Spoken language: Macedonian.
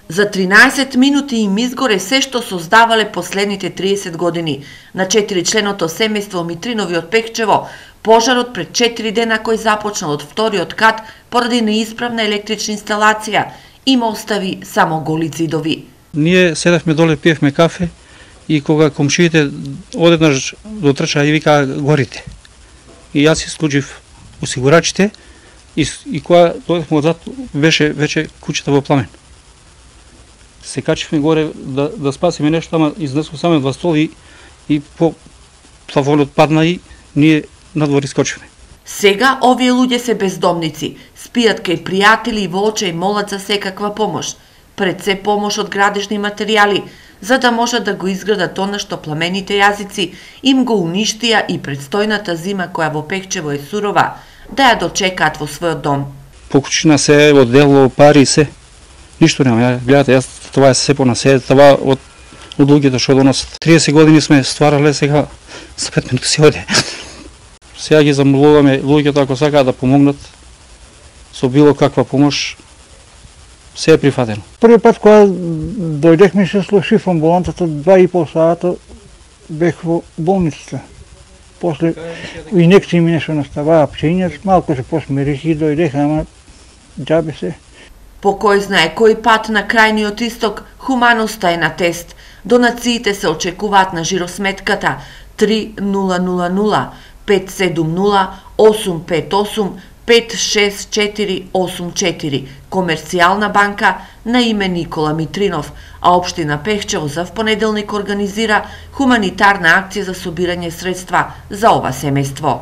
За 13 минути им изгоре се што создавале последните 30 години. На 4-членото семејство Митринови од Пехчево, пожарот пред 4 дена кој започнал од вториот кат поради неисправна електрична инсталација, им остави само голи зидови. Ние седавме доле, пиевме кафе и кога комшиите одеднаш дотрчаа и викаа горите. И јас исклучив осигурачите и кога дојдовме одзад беше веќе куќата во пламен. Се качивме горе да спасиме нешто, ама изнесов само два столи и по плафонот падна и ние надвор искочивме. Сега овие луѓе се бездомници, спијат кај пријатели и во очај молат за секаква помош. Пред се помош од градежни материјали, за да можат да го изградат она што пламените јазици им го уништија и предстојната зима која во Пехчево е сурова, да ја дочекаат во својот дом. Покучина се, одело, пари се. Ништо нема. Гледате, јас това е сепо на се, това од луѓето што доносат. 30 години сме стварале, сега за 5 минути се оде. Сега ги замолуваме луѓето ако сакаат да помогнат со било каква помош, се е прифатено. Први пат кога дојдехме се слушив амбулантата 2,5 сата бех во болницата. После инекции ми нешто наставаа пчењец, малку се посмирих и дојдеха, ама џабе се. По кој знае кој пат на крајниот исток, хуманоста е на тест. Донациите се очекуваат на жиросметката 3000 570 858 56484, Комерцијална банка на име Никола Митринов, а Општина Пехчево за понеделник организира хуманитарна акција за собирање средства за ова семејство.